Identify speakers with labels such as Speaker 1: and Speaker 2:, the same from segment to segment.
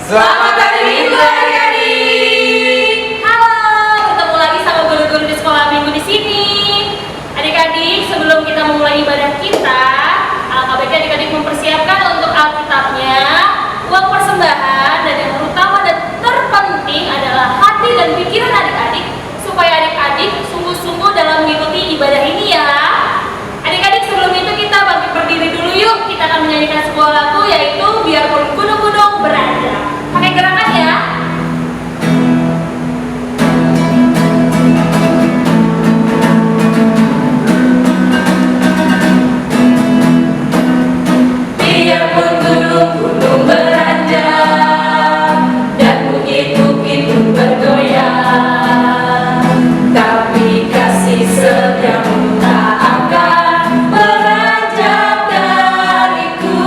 Speaker 1: Selamat hari Minggu adik-adik.
Speaker 2: Halo, ketemu lagi sama guru-guru di sekolah minggu di sini. Adik-adik, sebelum kita memulai ibadah kita, alangkah baiknya adik-adik mempersiapkan untuk Alkitabnya, uang persembahan, dan yang terutama dan terpenting adalah hati dan pikiran adik-adik, supaya adik-adik sungguh-sungguh dalam mengikuti ibadah ini ya. Adik-adik, sebelum itu kita bangkit berdiri dulu yuk. Kita akan menyanyikan sebuah lagu yaitu Biarpun Gunung-gunung Beranjak. Pakai gerakan ya.
Speaker 1: Biarpun gunung-gunung beranjak dan bukit-bukit pun bergoyang, tapi kasih setiamu tak akan beranjak dariku.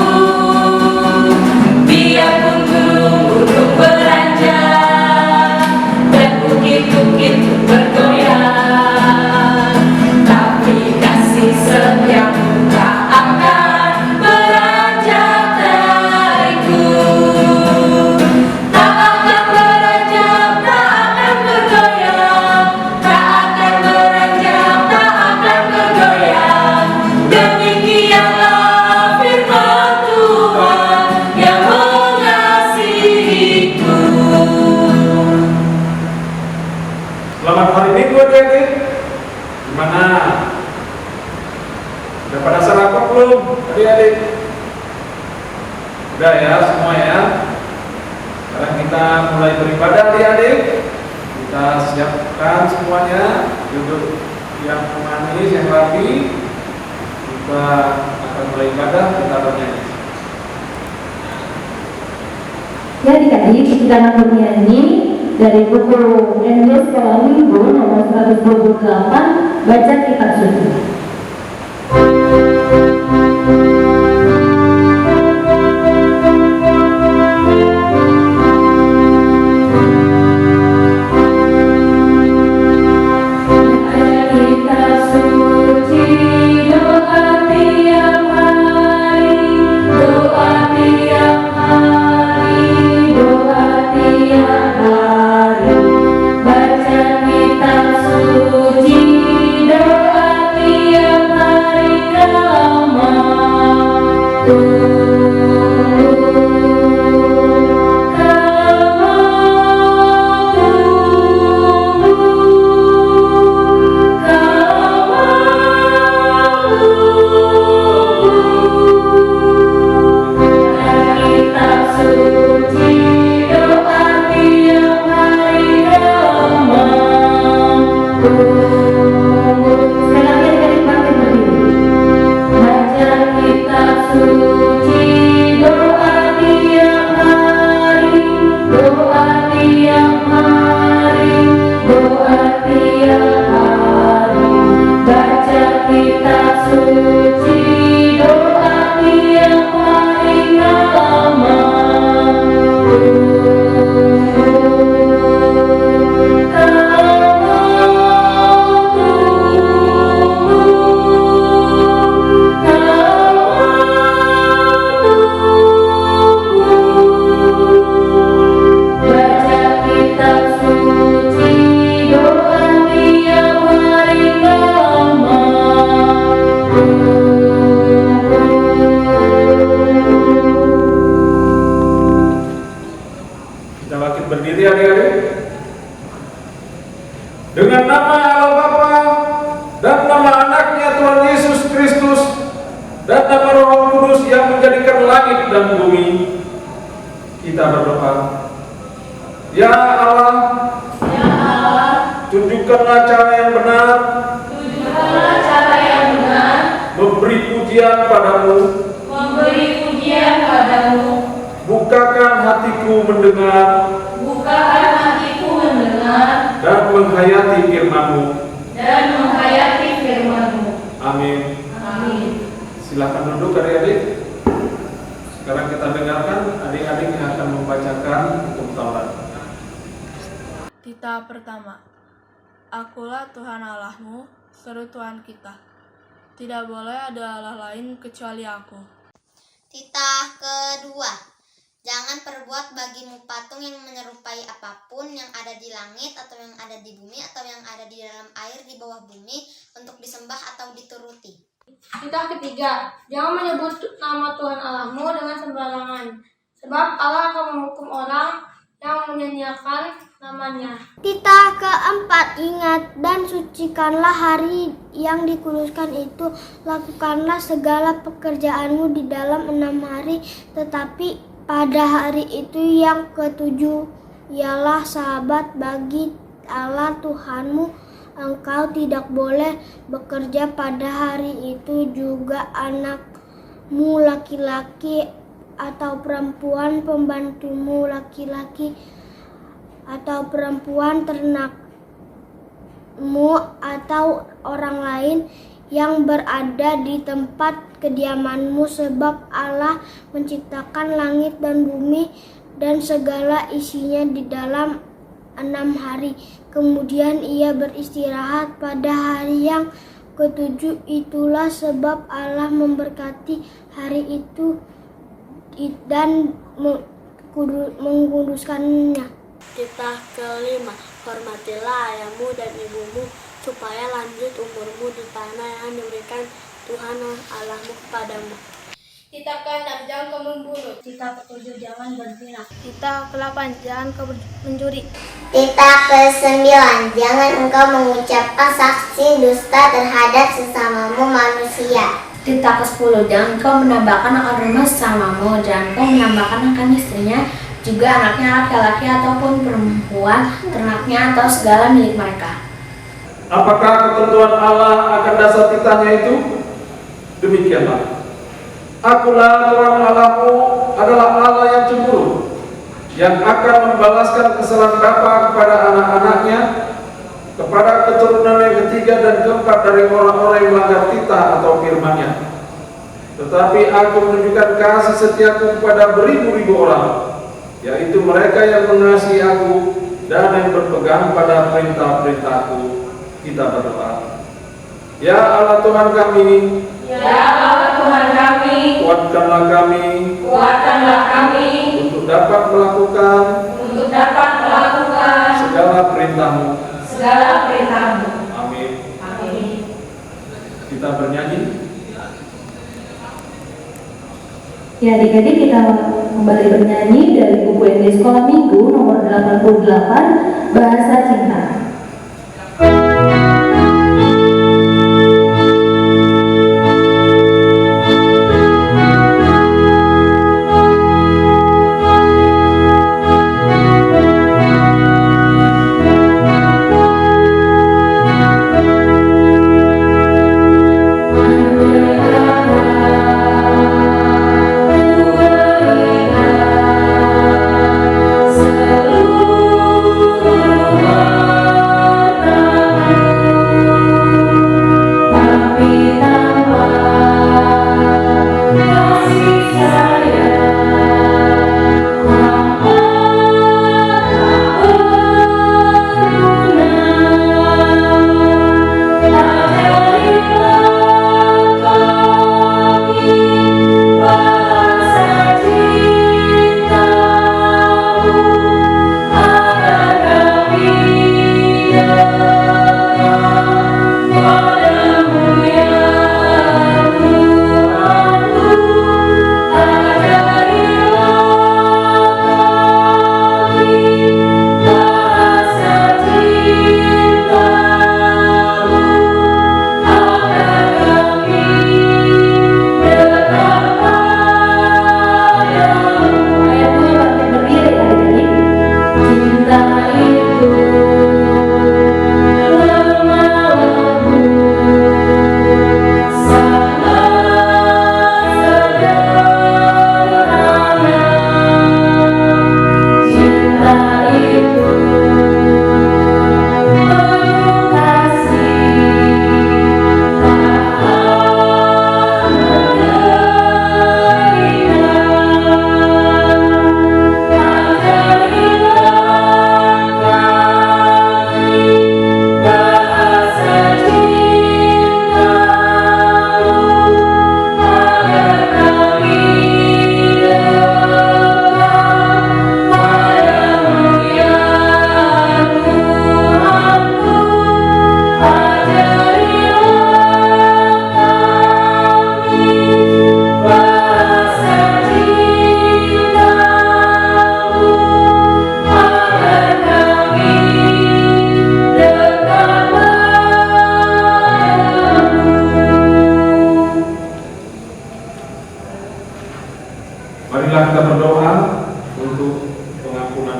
Speaker 1: Biarpun gunung-gunung beranjak dan bukit-bukit pun bergoyang, tapi kasih setiamu tak akan beranjak dariku. Tak akan beranjak, tak akan bergoyang, tak akan beranjak, tak akan bergoyang. Demikianlah firman Tuhan yang mengasihiku.
Speaker 3: Selamat hari Minggu adik-adik. Gimana? Udah pada sarapan belum adik-adik? Udah ya semua ya. Sekarang kita mulai beribadah adik-adik. Kita siapkan semuanya, duduk yang manis, yang rapi. Kita akan mulai ibadah, kita bernyanyi.
Speaker 4: Ya adik-adik, kita akan bernyanyi dari buku NB Sekolah Minggu nomor 128, Baca Kitab Suci.
Speaker 3: Kita bangkit berdiri adik-adik. Dengan nama Allah Bapa dan nama anaknya Tuhan Yesus Kristus dan nama Roh Kudus yang menjadikan langit dan bumi, kita berdoa. Ya Allah, tunjukkanlah cara yang benar, memberi pujian padamu, bukakan hatiku mendengar dan menghayati firman-Mu. Amin. Silakan duduk adik-adik. Sekarang kita dengarkan adik-adik yang akan membacakan hukum Taurat.
Speaker 5: Tita pertama. Akulah Tuhan Allahmu, seru Tuhan kita. Tidak boleh ada Allah lain kecuali aku.
Speaker 6: Titah kedua. Jangan perbuat bagimu patung yang menyerupai apapun yang ada di langit atau yang ada di bumi atau yang ada di dalam air di bawah bumi untuk disembah atau dituruti.
Speaker 7: Titah ketiga, jangan menyebut nama Tuhan Allahmu dengan sembarangan, sebab Allah akan menghukum orang yang menyanyiakan namanya.
Speaker 8: Titah keempat, ingat dan sucikanlah hari yang dikuduskan itu. Lakukanlah segala pekerjaanmu di dalam 6 hari, tetapi pada hari itu yang ketujuh ialah sabat bagi Allah Tuhanmu. Engkau tidak boleh bekerja pada hari itu, juga anakmu laki-laki atau perempuan, pembantumu laki-laki atau perempuan, ternakmu atau orang lain yang berada di tempat kediamanmu, sebab Allah menciptakan langit dan bumi dan segala isinya di dalam 6 hari. Kemudian ia beristirahat pada hari yang ketujuh. Itulah sebab Allah memberkati hari itu dan mengkuduskannya.
Speaker 9: Titah kelima, hormatilah ayahmu dan ibumu, supaya lanjut umurmu di tanah yang diberikan Tuhan Allahmu kepadamu.
Speaker 7: Titah ke-6, jangan kau membunuh.
Speaker 8: Titah ke-7, jangan berzina.
Speaker 7: Titah ke-8, jangan kau mencuri.
Speaker 10: Titah ke-9, jangan engkau mengucapkan saksi dusta terhadap sesamamu manusia.
Speaker 11: Titah ke-10, jangan kau menambahkan akan rumah sesamamu, jangan kau menambahkan akan istrinya, juga anaknya laki-laki ataupun perempuan, ternaknya atau segala milik mereka.
Speaker 3: Apakah ketentuan Allah akan dasar titahnya itu? Demikianlah. Akulah Tuhan Allahmu adalah Allah yang cemburu, yang akan membalaskan kesalahan bapa kepada anak-anaknya, kepada keturunan yang ketiga dan keempat dari orang-orang yang melanggar titah atau firman-Nya. Tetapi aku menunjukkan kasih setiaku kepada beribu-ribu orang, yaitu mereka yang mengasihi aku dan yang berpegang pada perintah-perintahku. Kita berdoa. Ya Allah Tuhan kami,
Speaker 1: Ya Allah Tuhan kami,
Speaker 3: kuatkanlah
Speaker 1: kami
Speaker 3: untuk dapat melakukan segala perintah-Mu. Amin. Kita bernyanyi.
Speaker 4: Ya, adik-adik, kita kembali bernyanyi dari buku Inggris Sekolah Minggu nomor 88, Bahasa Cinta.
Speaker 1: seluruh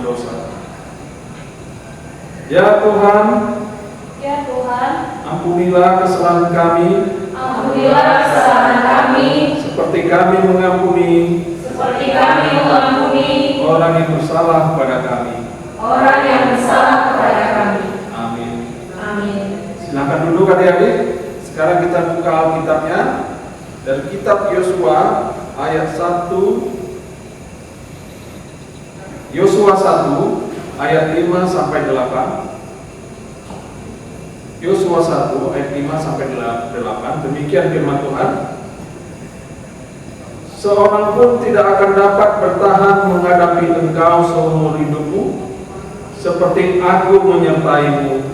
Speaker 3: dosa. Ya Tuhan,
Speaker 1: Ya Tuhan,
Speaker 3: ampunilah kesalahan kami,
Speaker 1: ampunilah kesalahan kami,
Speaker 3: seperti kami mengampuni orang yang bersalah kepada kami. Amin.
Speaker 1: Amin.
Speaker 3: Silakan duduk adik-adik. Sekarang kita buka Alkitabnya dari kitab Yosua ayat 1. Yosua 1 ayat 5 sampai 8. Yosua 1 ayat 5 sampai 8. Demikian firman Tuhan. Seorang pun tidak akan dapat bertahan menghadapi engkau seumur hidupmu, seperti aku menyertaimu.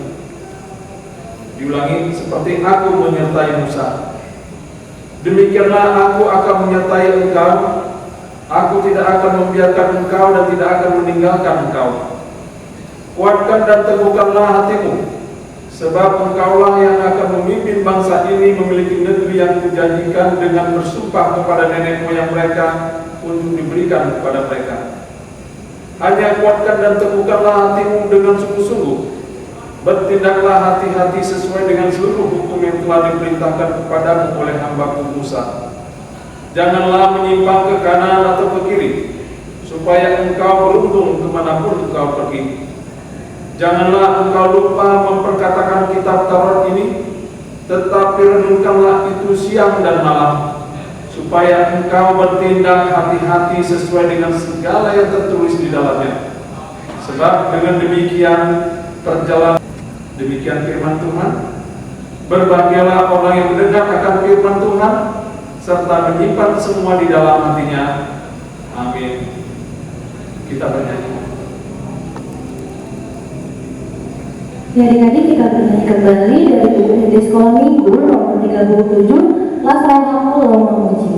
Speaker 3: Diulangi, seperti aku menyertai Musa. Demikianlah aku akan menyertai engkau. Aku tidak akan membiarkan engkau dan tidak akan meninggalkan engkau. Kuatkan dan teguhkanlah hatimu, sebab engkaulah yang akan memimpin bangsa ini memiliki negeri yang kujanjikan dengan bersumpah kepada nenek moyang mereka untuk diberikan kepada mereka. Hanya kuatkan dan teguhkanlah hatimu dengan sungguh-sungguh. Bertindaklah hati-hati sesuai dengan seluruh hukum yang telah diperintahkan kepadamu oleh hamba-Ku Musa. Janganlah menyimpang ke kanan atau ke kiri, supaya engkau beruntung kemanapun engkau pergi. Janganlah engkau lupa memperkatakan kitab Taurat ini, tetapi renungkanlah itu siang dan malam, supaya engkau bertindak hati-hati sesuai dengan segala yang tertulis di dalamnya. Sebab dengan demikian terjalan. Demikian firman Tuhan. Berbahagialah orang yang mendengar akan firman Tuhan serta menyimpan semua di dalam hatinya. Amin. Kita bernyanyi.
Speaker 4: Ya adik-adik, kita bernyanyi kembali dari buku Inti Sekolah Minggu nomor 37, kelas Rohamu Lo Memuji.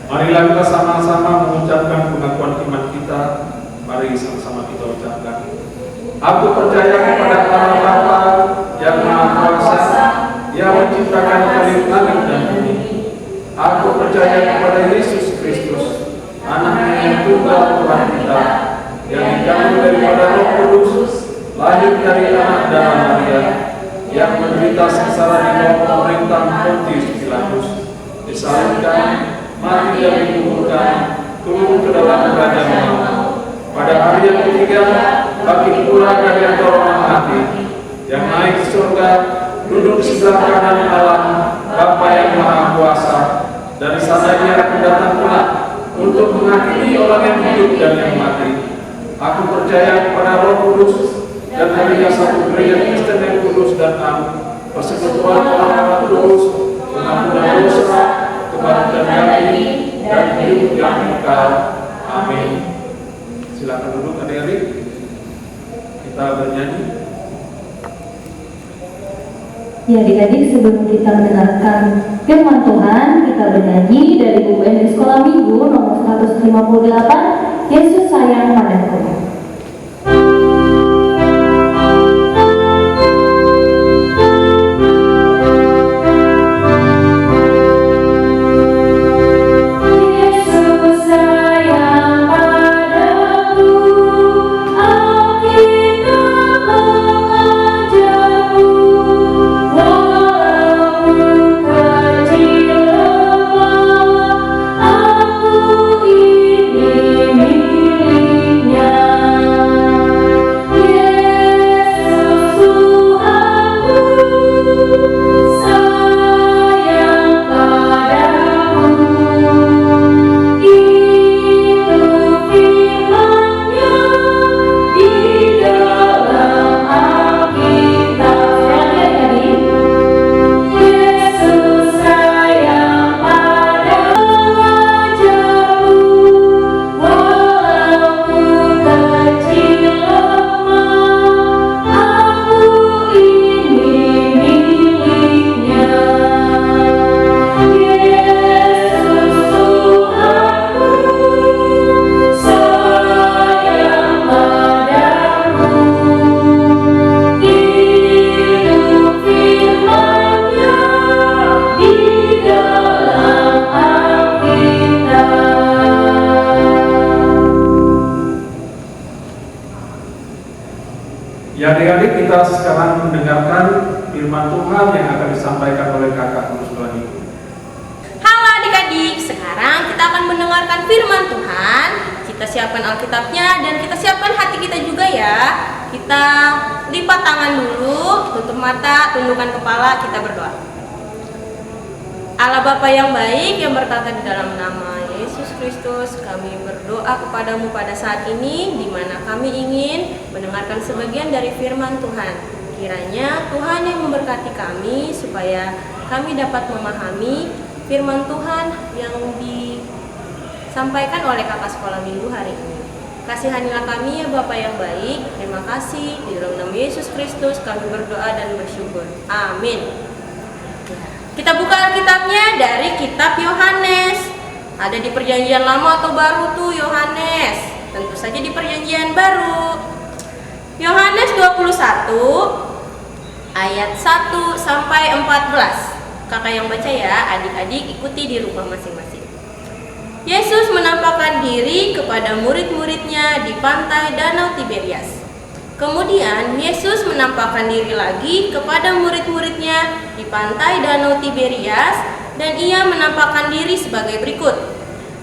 Speaker 3: Marilah kita sama-sama mengucapkan pengakuan iman kita. Mari sama-sama kita ucapkan. Aku percaya kepada Allah Bapa yang Maha Kuasa, yang menciptakan langit dan bumi. Aku percaya kepada Yesus Kristus, Anaknya yang tunggal Tuhan kita, yang dikandung daripada Roh Kudus, lahir dari anak darah Maria, yang menderita sengsara di bawah pemerintah Pontius Pilatus, disalibkan, mati dan dikuburkan, turun ke dalam kerajaan Allah. Pada hari yang ketiga, bangkit pula dari antara orang mati, yang naik ke surga, duduk di sebelah kanan Allah, Bapa yang Maha Kuasa. Dari sana Dia akan datang pula untuk menghakimi orang yang hidup dan yang mati. Aku percaya kepada Roh Kudus dan hanya satu gereja Kristen yang kudus dan am, persekutuan orang kudus, pengampunan dosa, kebangkitan dari dan hidup yang kekal. Amin. Silakan duduk adik-adik. kita bernyanyi.
Speaker 4: Ya adik-adik, sebelum kita mendengarkan firman Tuhan, kita bernyanyi dari UN di Sekolah Minggu nomor 158, Yesus sayang padaku.
Speaker 3: Ya adik-adik, kita sekarang mendengarkan firman Tuhan yang akan disampaikan oleh kakak guru sekolah minggu.
Speaker 2: Halo adik-adik, sekarang kita akan mendengarkan firman Tuhan. Kita siapkan Alkitabnya dan kita siapkan hati kita juga ya. Kita lipat tangan dulu, tutup mata, tundukkan kepala, kita berdoa. Allah Bapa yang baik yang bertata di dalam nama Yesus Kristus, kami berdoa kepadamu pada saat ini, di mana kami ingin mendengarkan sebagian dari firman Tuhan. Kiranya Tuhan yang memberkati kami, supaya kami dapat memahami firman Tuhan yang disampaikan oleh kakak sekolah minggu hari ini. Kasihanilah kami ya Bapa yang baik. Terima kasih, di dalam nama Yesus Kristus kami berdoa dan bersyukur. Amin. Kita buka Alkitabnya dari kitab Yohanes. Ada di perjanjian lama atau baru tuh Yohanes? Tentu saja di perjanjian baru. Yohanes 21 ayat 1 sampai 14. Kakak yang baca ya, adik-adik ikuti di rumah masing-masing. Yesus menampakkan diri kepada murid-muridnya di pantai Danau Tiberias. Kemudian Yesus menampakkan diri lagi kepada murid-muridnya di pantai Danau Tiberias, dan ia menampakkan diri sebagai berikut.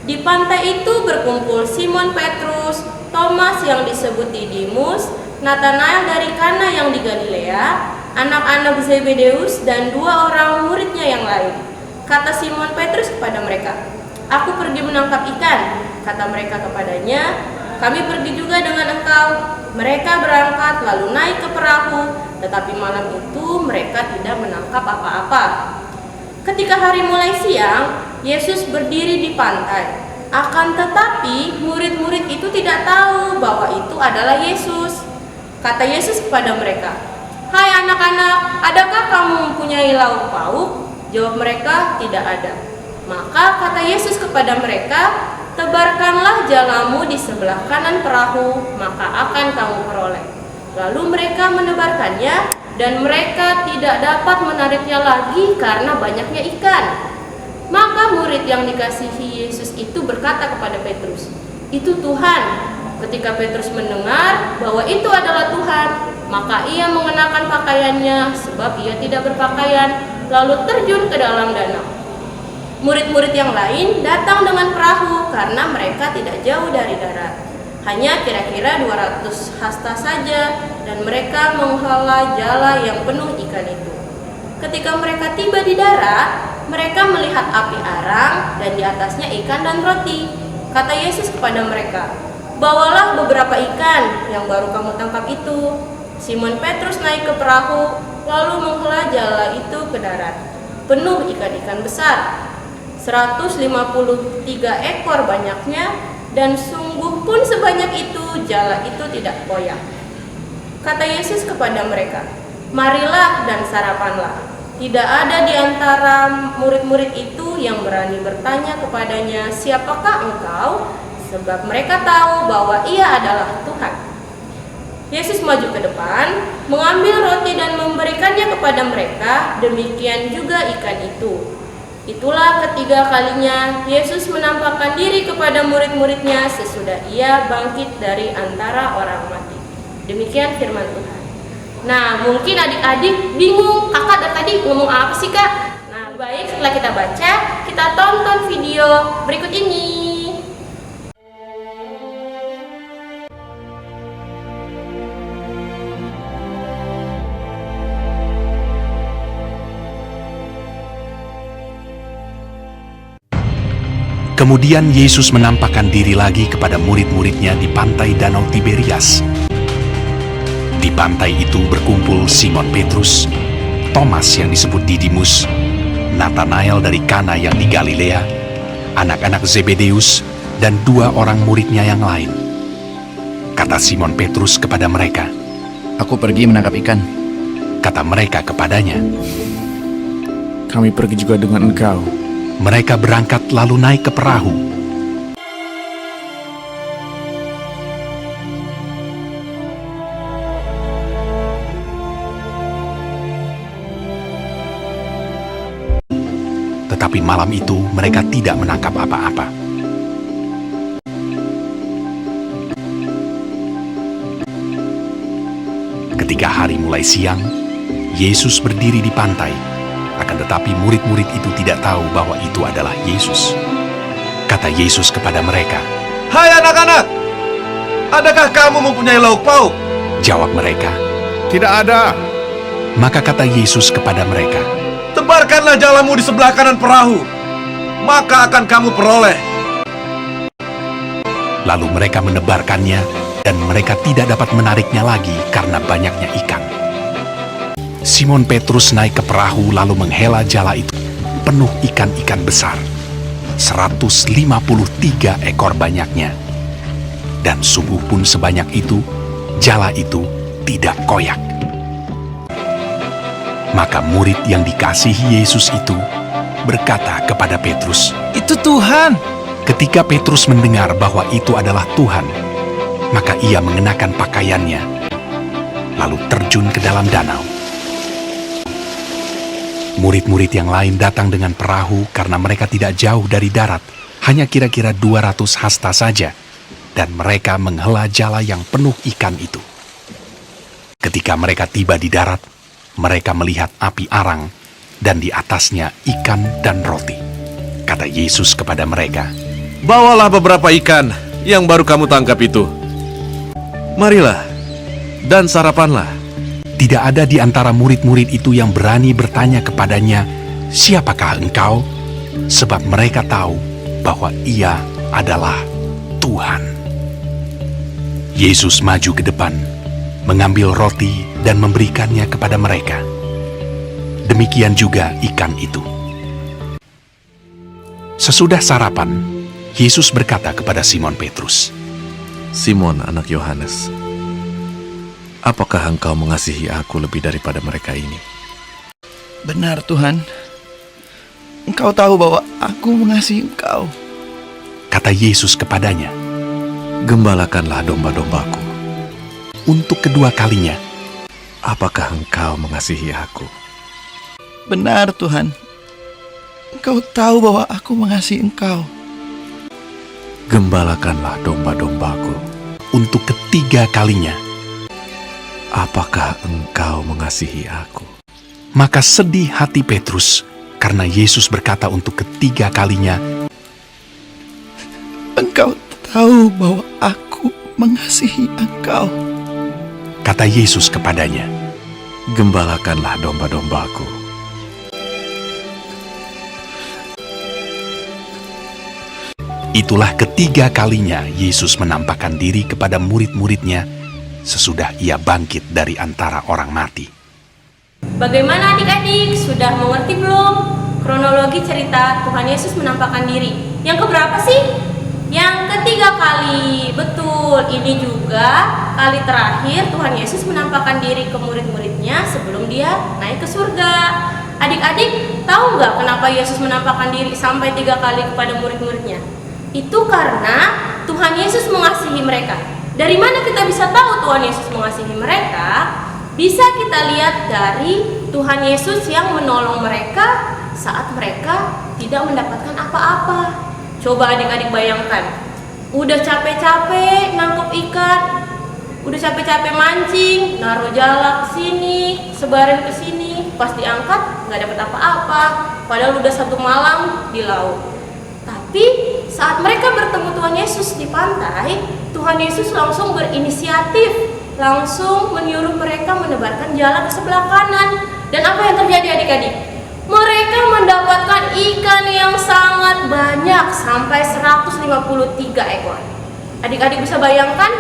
Speaker 2: Di pantai itu berkumpul Simon Petrus, Thomas yang disebut Didimus, Natanael dari Kana yang di Galilea, anak-anak Zebedeus, dan 2 orang muridnya yang lain. Kata Simon Petrus kepada mereka, "Aku pergi menangkap ikan." Kata mereka kepadanya, "Kami pergi juga dengan engkau." Mereka berangkat lalu naik ke perahu, tetapi malam itu mereka tidak menangkap apa-apa. Ketika hari mulai siang, Yesus berdiri di pantai. Akan tetapi murid-murid itu tidak tahu bahwa itu adalah Yesus. Kata Yesus kepada mereka, "Hai anak-anak, adakah kamu mempunyai lauk pauk?" Jawab mereka, "Tidak ada." Maka kata Yesus kepada mereka, "Tebarkanlah jalamu di sebelah kanan perahu, maka akan kamu peroleh." Lalu mereka menebarkannya, dan mereka tidak dapat menariknya lagi karena banyaknya ikan. Maka murid yang dikasihi Yesus itu berkata kepada Petrus, "Itu Tuhan." Ketika Petrus mendengar bahwa itu adalah Tuhan, maka ia mengenakan pakaiannya, sebab ia tidak berpakaian, lalu terjun ke dalam danau. Murid-murid yang lain datang dengan perahu karena mereka tidak jauh dari darat, hanya kira-kira 200 hasta saja, dan mereka menghela jala yang penuh ikan itu. Ketika mereka tiba di darat, mereka melihat api arang dan di atasnya ikan dan roti. Kata Yesus kepada mereka, "Bawalah beberapa ikan yang baru kamu tangkap itu." Simon Petrus naik ke perahu lalu menghela jala itu ke darat, penuh ikan-ikan besar, 153 ekor banyaknya, dan sungguh pun sebanyak itu jala itu tidak koyak.
Speaker 12: Kata Yesus kepada mereka, "Marilah dan sarapanlah." Tidak ada di antara murid-murid itu yang berani bertanya kepadanya, "Siapakah engkau?" Sebab mereka tahu bahwa ia adalah Tuhan. Yesus maju ke depan, mengambil roti dan memberikannya kepada mereka, demikian juga ikan itu. Itulah ketiga kalinya Yesus menampakkan diri kepada murid-muridnya sesudah ia bangkit dari antara orang mati. Demikian firman Tuhan. Nah, mungkin adik-adik bingung, kakak dari tadi ngomong apa sih kak? Nah, baik setelah kita baca, kita tonton video berikut ini.
Speaker 13: Kemudian Yesus menampakkan diri lagi kepada murid-muridnya di pantai Danau Tiberias. Di pantai itu berkumpul Simon Petrus, Thomas yang disebut Didimus, Nathanael dari Kana yang di Galilea, anak-anak Zebedeus, dan 2 orang muridnya yang lain. Kata Simon Petrus kepada mereka,
Speaker 14: "Aku pergi menangkap ikan."
Speaker 13: Kata mereka kepadanya,
Speaker 14: "Kami pergi juga dengan engkau."
Speaker 13: Mereka berangkat lalu naik ke perahu. Tetapi malam itu mereka tidak menangkap apa-apa. Ketika hari mulai siang, Yesus berdiri di pantai. Akan tetapi murid-murid itu tidak tahu bahwa itu adalah Yesus. Kata Yesus kepada mereka,
Speaker 15: "Hai anak-anak, adakah kamu mempunyai lauk pauk?"
Speaker 13: Jawab mereka,
Speaker 15: "Tidak ada."
Speaker 13: Maka kata Yesus kepada mereka,
Speaker 15: "Tebarkanlah jalamu di sebelah kanan perahu, maka akan kamu peroleh."
Speaker 13: Lalu mereka menebarkannya, dan mereka tidak dapat menariknya lagi karena banyaknya ikan. Simon Petrus naik ke perahu lalu menghela jala itu, penuh ikan-ikan besar, 153 ekor banyaknya. Dan sungguh pun sebanyak itu, jala itu tidak koyak. Maka murid yang dikasihi Yesus itu berkata kepada Petrus,
Speaker 14: "Itu Tuhan."
Speaker 13: Ketika Petrus mendengar bahwa itu adalah Tuhan, maka ia mengenakan pakaiannya, lalu terjun ke dalam danau. Murid-murid yang lain datang dengan perahu karena mereka tidak jauh dari darat, hanya kira-kira 200 hasta saja, dan mereka menghela jala yang penuh ikan itu. Ketika mereka tiba di darat, mereka melihat api arang, dan di atasnya ikan dan roti. Kata Yesus kepada mereka,
Speaker 15: "Bawalah beberapa ikan yang baru kamu tangkap itu. Marilah, dan sarapanlah."
Speaker 13: Tidak ada di antara murid-murid itu yang berani bertanya kepadanya, "Siapakah engkau?" Sebab mereka tahu bahwa ia adalah Tuhan. Yesus maju ke depan, mengambil roti dan memberikannya kepada mereka. Demikian juga ikan itu. Sesudah sarapan, Yesus berkata kepada Simon Petrus,
Speaker 15: "Simon anak Yohanes, apakah engkau mengasihi aku lebih daripada mereka ini?"
Speaker 14: "Benar Tuhan, Engkau tahu bahwa aku mengasihi Engkau."
Speaker 13: Kata Yesus kepadanya,
Speaker 15: "Gembalakanlah domba-dombaku."
Speaker 13: Untuk kedua kalinya,
Speaker 15: "Apakah engkau mengasihi aku?"
Speaker 14: "Benar Tuhan, Engkau tahu bahwa aku mengasihi Engkau."
Speaker 15: "Gembalakanlah domba-dombaku."
Speaker 13: Untuk ketiga kalinya,
Speaker 15: "Apakah engkau mengasihi aku?"
Speaker 13: Maka sedih hati Petrus karena Yesus berkata untuk ketiga kalinya,
Speaker 14: "Engkau tahu bahwa aku mengasihi Engkau."
Speaker 13: Kata Yesus kepadanya,
Speaker 15: "Gembalakanlah domba-dombaku."
Speaker 13: Itulah ketiga kalinya Yesus menampakkan diri kepada murid-muridnya sesudah ia bangkit dari antara orang mati.
Speaker 12: Bagaimana adik-adik? Sudah mengerti belum kronologi cerita Tuhan Yesus menampakkan diri? Yang keberapa sih? Yang ketiga kali. Betul, ini juga kali terakhir Tuhan Yesus menampakkan diri ke murid-muridnya sebelum dia naik ke surga. Adik-adik tahu nggak kenapa Yesus menampakkan diri sampai 3 kali kepada murid-muridnya? Itu karena Tuhan Yesus mengasihi mereka. Dari mana kita bisa tahu Tuhan Yesus mengasihi mereka? Bisa kita lihat dari Tuhan Yesus yang menolong mereka saat mereka tidak mendapatkan apa-apa. Coba adik-adik bayangkan, udah capek-capek nangkep ikan, udah capek-capek mancing, naruh jala ke sini, sebarin ke sini, pas diangkat nggak dapat apa-apa, padahal udah 1 malam di laut. Tapi saat mereka bertemu Tuhan Yesus di pantai, Tuhan Yesus langsung berinisiatif, langsung menyuruh mereka menebarkan jala ke sebelah kanan. Dan apa yang terjadi adik-adik? Mereka mendapatkan ikan yang sangat banyak, sampai 153 ekor. Adik-adik bisa bayangkan,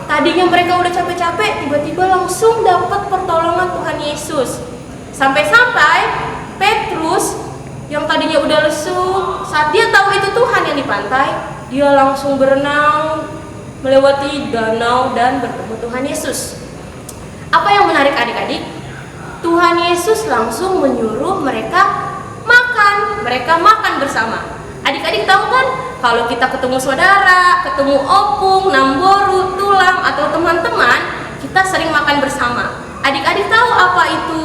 Speaker 12: tadinya mereka udah capek-capek, tiba-tiba langsung dapat pertolongan Tuhan Yesus. Sampai-sampai Petrus yang tadinya udah lesu, saat dia tahu itu Tuhan yang di pantai, dia langsung berenang melewati danau dan bertemu Tuhan Yesus. Apa yang menarik adik-adik? Tuhan Yesus langsung menyuruh mereka makan. Mereka makan bersama. Adik-adik tahu kan, kalau kita ketemu saudara, ketemu opung, namboru, tulang, atau teman-teman, kita sering makan bersama. Adik-adik tahu apa itu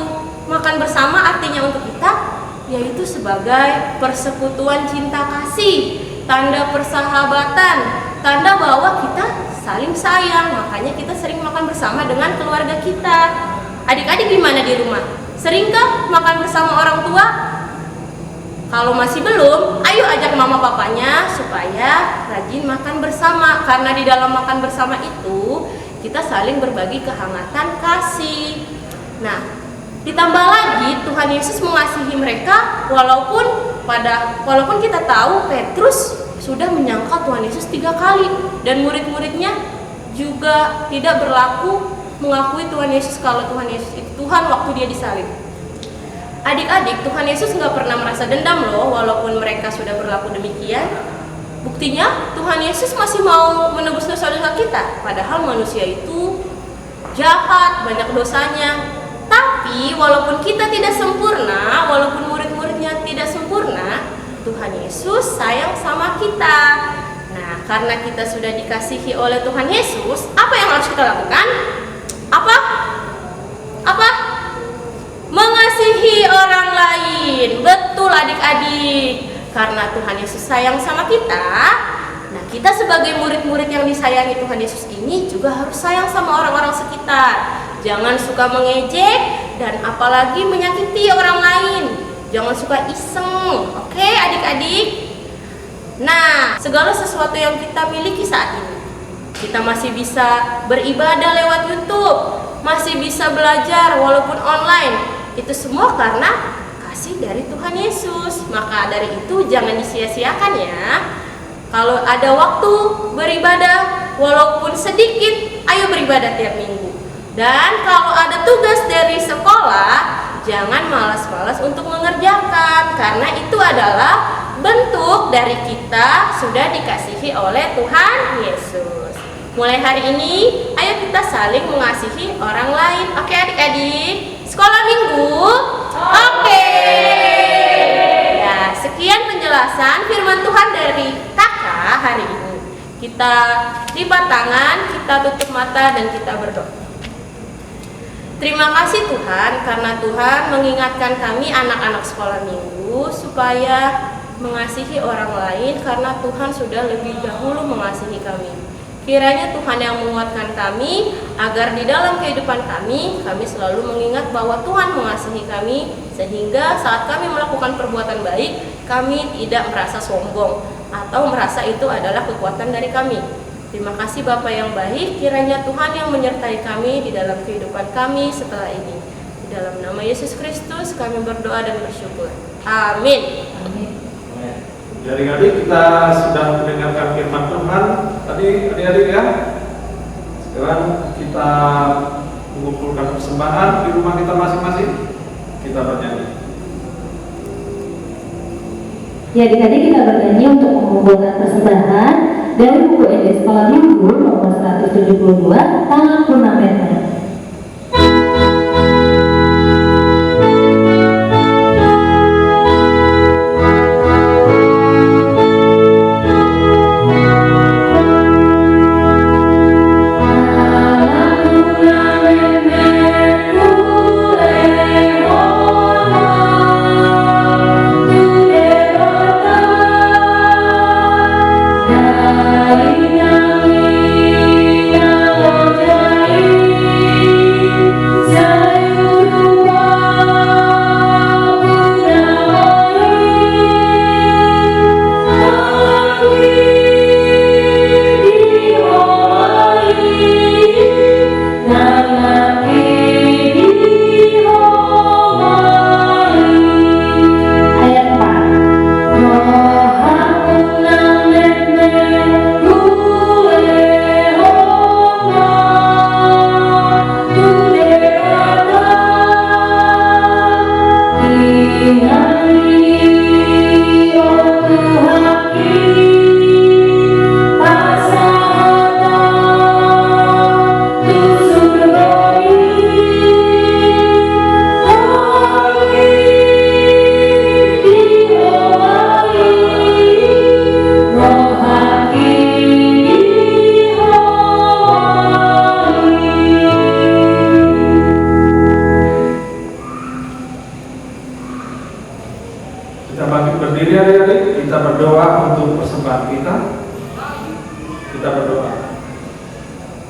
Speaker 12: makan bersama artinya untuk kita? Yaitu sebagai persekutuan cinta kasih, tanda persahabatan, tanda bahwa kita saling sayang. Makanya kita sering makan bersama dengan keluarga kita. Adik-adik gimana di rumah? Seringkah makan bersama orang tua? Kalau masih belum, ayo ajak mama papanya supaya rajin makan bersama. Karena di dalam makan bersama itu, kita saling berbagi kehangatan kasih. Nah, ditambah lagi Tuhan Yesus mengasihi mereka walaupun kita tahu Petrus sudah menyangkal Tuhan Yesus 3 kali. Dan murid-muridnya juga tidak berlaku mengakui Tuhan Yesus kalau Tuhan Yesus itu Tuhan waktu dia disalib. Adik-adik, Tuhan Yesus nggak pernah merasa dendam loh walaupun mereka sudah berlaku demikian. Buktinya Tuhan Yesus masih mau menebus dosa-dosa kita, padahal manusia itu jahat, banyak dosanya. Tapi walaupun kita tidak sempurna, walaupun murid-muridnya tidak sempurna, Tuhan Yesus sayang sama kita. Nah, karena kita sudah dikasihi oleh Tuhan Yesus, apa yang harus kita lakukan? Apa? Mengasihi orang lain. Betul adik-adik. Karena Tuhan Yesus sayang sama kita, nah kita sebagai murid-murid yang disayangi Tuhan Yesus ini juga harus sayang sama orang-orang sekitar. Jangan suka mengejek dan apalagi menyakiti orang lain. Jangan suka iseng. Oke adik-adik? Nah, segala sesuatu yang kita miliki saat ini, kita masih bisa beribadah lewat YouTube, masih bisa belajar walaupun online. Itu semua karena kasih dari Tuhan Yesus. Maka dari itu jangan disia-siakan ya. Kalau ada waktu beribadah walaupun sedikit, ayo beribadah tiap minggu. Dan kalau ada tugas dari sekolah, jangan malas-malas untuk mengerjakan, karena itu adalah bentuk dari kita sudah dikasihi oleh Tuhan Yesus. Mulai hari ini, ayo kita saling mengasihi orang lain. Oke adik-adik, sekolah minggu? Oke. Ya, sekian penjelasan firman Tuhan dari kakak hari ini. Kita lipat tangan, kita tutup mata dan kita berdoa. Terima kasih Tuhan, karena Tuhan mengingatkan kami anak-anak sekolah minggu supaya mengasihi orang lain, karena Tuhan sudah lebih dahulu mengasihi kami. Kiranya Tuhan yang menguatkan kami, agar di dalam kehidupan kami selalu mengingat bahwa Tuhan mengasihi kami, sehingga saat kami melakukan perbuatan baik, kami tidak merasa sombong atau merasa itu adalah kekuatan dari kami. Terima kasih Bapa yang baik, kiranya Tuhan yang menyertai kami di dalam kehidupan kami setelah ini. Di dalam nama Yesus Kristus kami berdoa dan bersyukur. Amin.
Speaker 3: Jadi adik-adik, kita sudah mendengarkan firman Tuhan tadi adik-adik ya. Sekarang kita mengumpulkan persembahan di rumah kita masing-masing. Kita bernyanyi.
Speaker 4: Ya adik-adik, kita bernyanyi untuk mengumpulkan persembahan. dari buku SD Sekolah Minggu nomor 172 tanggal Purnamena.
Speaker 3: Kita bangkit berdiri adik-adik, kita berdoa untuk persembahan kita. Kita berdoa.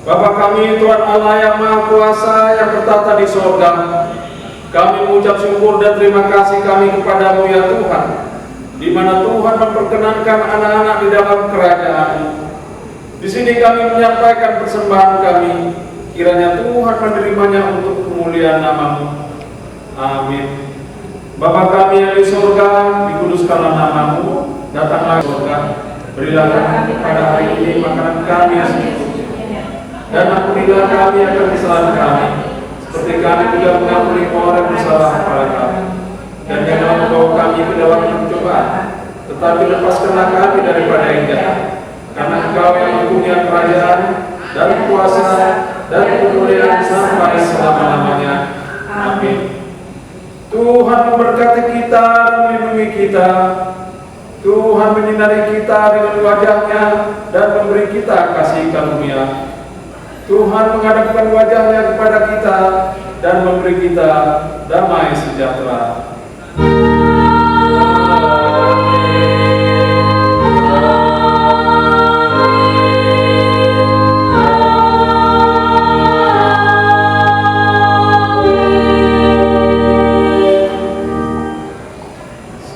Speaker 3: Bapa kami, Tuhan Allah yang Maha Kuasa yang bertata di sorga, kami mengucap syukur dan terima kasih kami kepadamu ya Tuhan, di mana Tuhan memperkenankan anak-anak di dalam kerajaan. Di sini kami menyampaikan persembahan kami, kiranya Tuhan menerimanya untuk kemuliaan nama-Mu. Amin. Bapa kami yang di surga, dikuduskanlah nama-Mu, datanglah surga, berilah kami pada hari ini makanan kami yang secukupnya, dan ampunilah kami akan kesalahan kami, seperti kami juga mengampuni orang yang bersalah kepada kami. Dan janganlah membawa kami ke dalam pencobaan, tetapi lepaskanlah kami daripada yang jahat, karena Engkau yang mempunyai kerajaan dan kuasa dan kemuliaan sampai selama-lamanya. Amin. Tuhan memberkati kita dan melindungi kita. Tuhan menyinari kita dengan wajah-Nya dan memberi kita kasih karunia. Tuhan menghadapkan wajah-Nya kepada kita dan memberi kita damai sejahtera.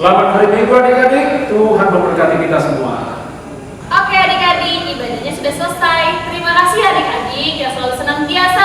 Speaker 3: Selamat hari Minggu adik-adik, Tuhan memberkati kita semua.
Speaker 2: Oke adik-adik, ibadahnya sudah selesai. Terima kasih adik-adik yang selalu senantiasa